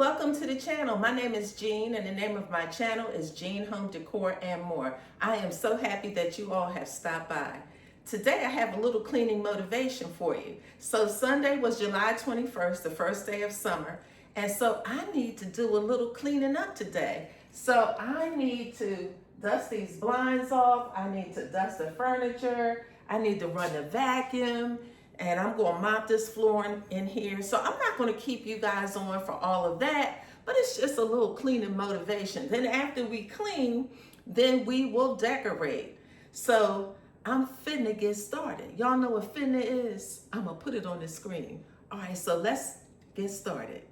Welcome to the channel. My name is Jean and the name of my channel is Jean Home Decor and More. I am so happy that you all have stopped by. Today I have a little cleaning motivation for you. So Sunday was July 21st, the first day of summer, and so I need to do a little cleaning up today. So I need to dust these blinds off, I need to dust the furniture, I need to run the vacuum, and I'm going to mop this floor in here. So I'm not going to keep you guys on for all of that, but it's just a little cleaning motivation. Then after we clean, then we will decorate. So I'm finna get started. Y'all know what finna is? I'm going to put it on the screen. All right, so let's get started.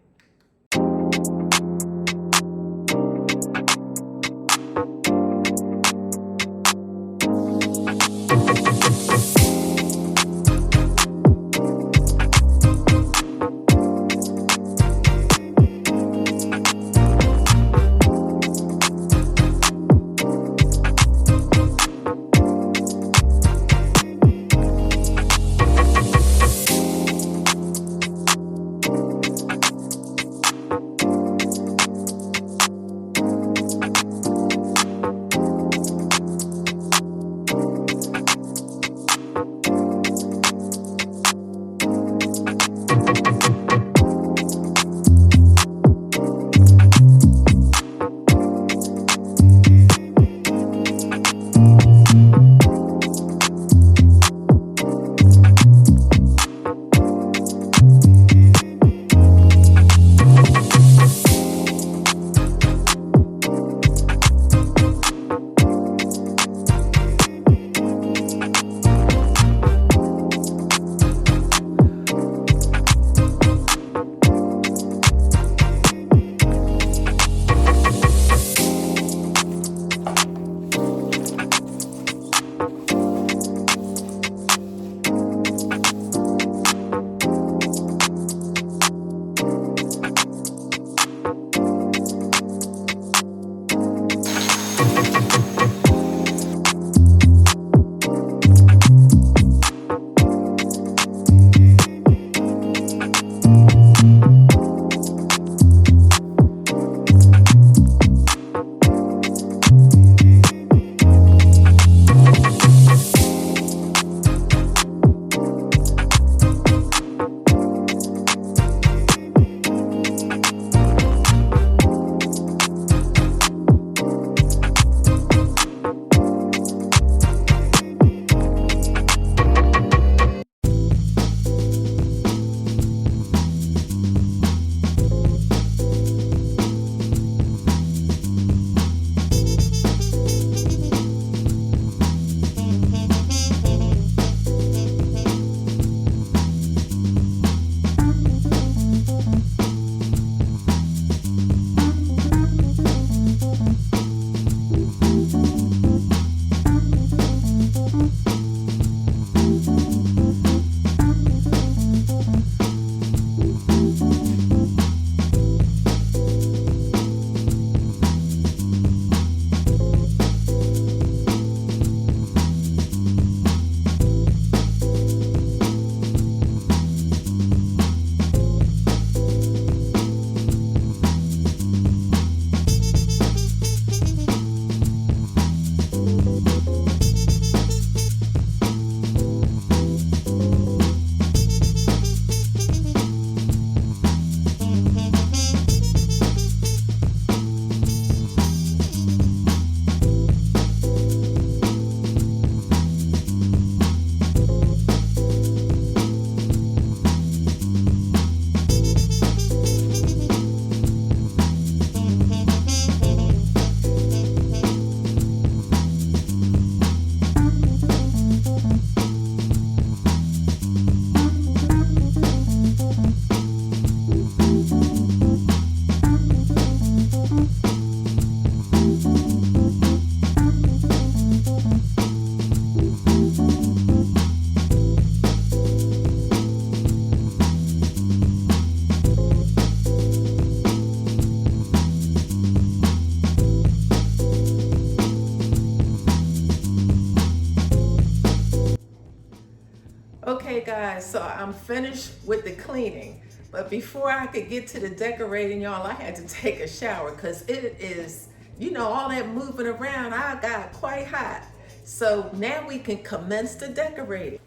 Okay guys, so I'm finished with the cleaning. But before I could get to the decorating, y'all, I had to take a shower because it is, you know, all that moving around, I got quite hot. So now we can commence the decorating.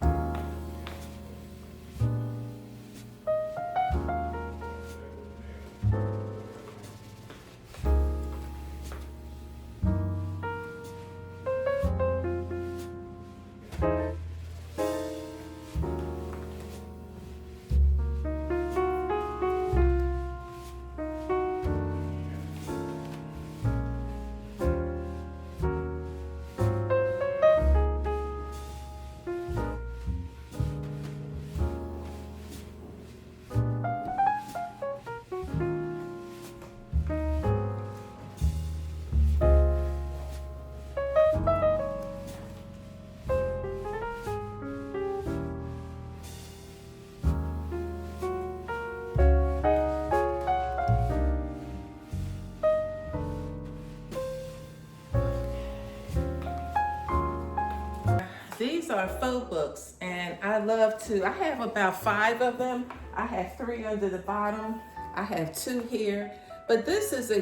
These are faux books, and I have about 5 of them. I have 3 under the bottom. I have 2 here. But this is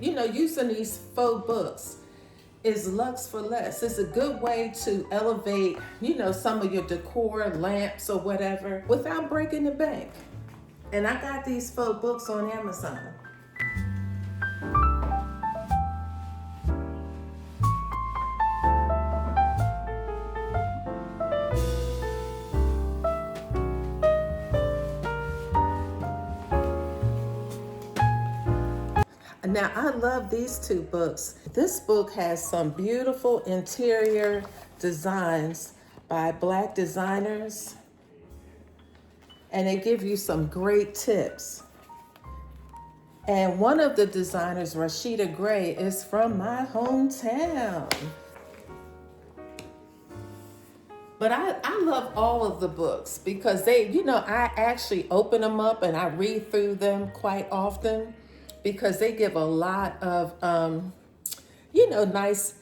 using these faux books is lux for less. It's a good way to elevate, some of your decor, lamps or whatever without breaking the bank. And I got these faux books on Amazon. Now, I love these 2 books. This book has some beautiful interior designs by Black designers, and they give you some great tips. And one of the designers, Rashida Gray, is from my hometown. But I love all of the books because I actually open them up and I read through them quite often, because they give a lot of, nice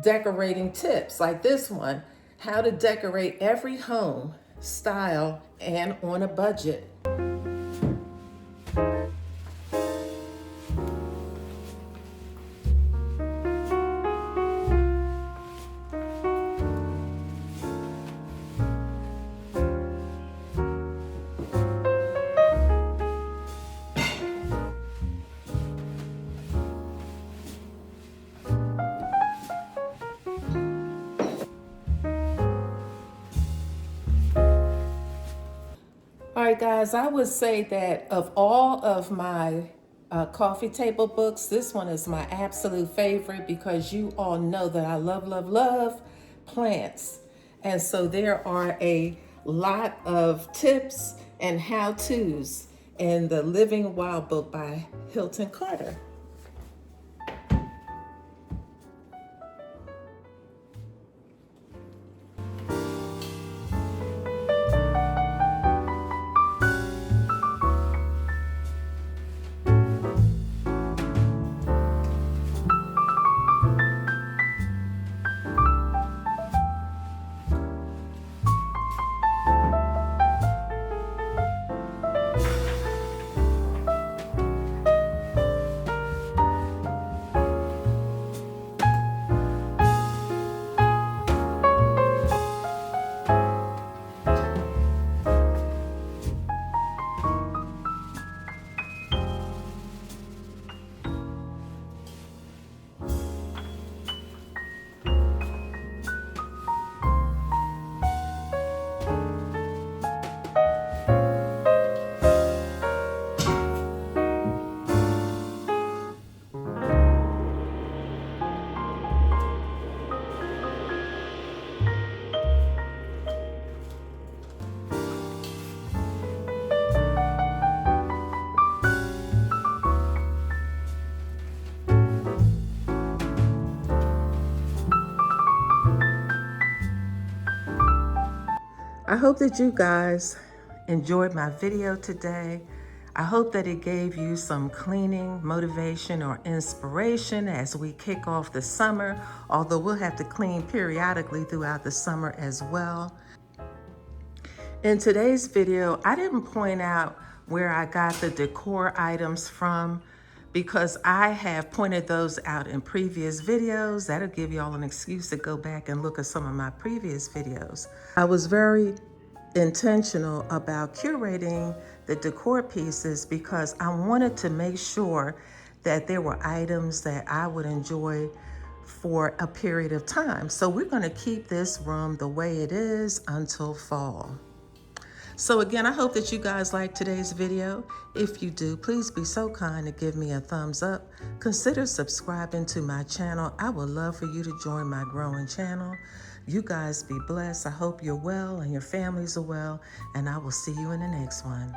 decorating tips. Like this one, how to decorate every home, style, and on a budget. All right, guys, I would say that of all of my coffee table books, this one is my absolute favorite because you all know that I love, love, love plants. And so there are a lot of tips and how-tos in the Living Wild book by Hilton Carter. I hope that you guys enjoyed my video today. I hope that it gave you some cleaning motivation or inspiration as we kick off the summer, although we'll have to clean periodically throughout the summer as well. In today's video, I didn't point out where I got the decor items from, because I have pointed those out in previous videos. That'll give y'all an excuse to go back and look at some of my previous videos. I was very intentional about curating the decor pieces because I wanted to make sure that there were items that I would enjoy for a period of time. So we're going to keep this room the way it is until fall. So again, I hope that you guys liked today's video. If you do, please be so kind to give me a thumbs up. Consider subscribing to my channel. I would love for you to join my growing channel. You guys be blessed. I hope you're well and your families are well, and I will see you in the next one.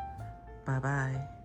Bye-bye.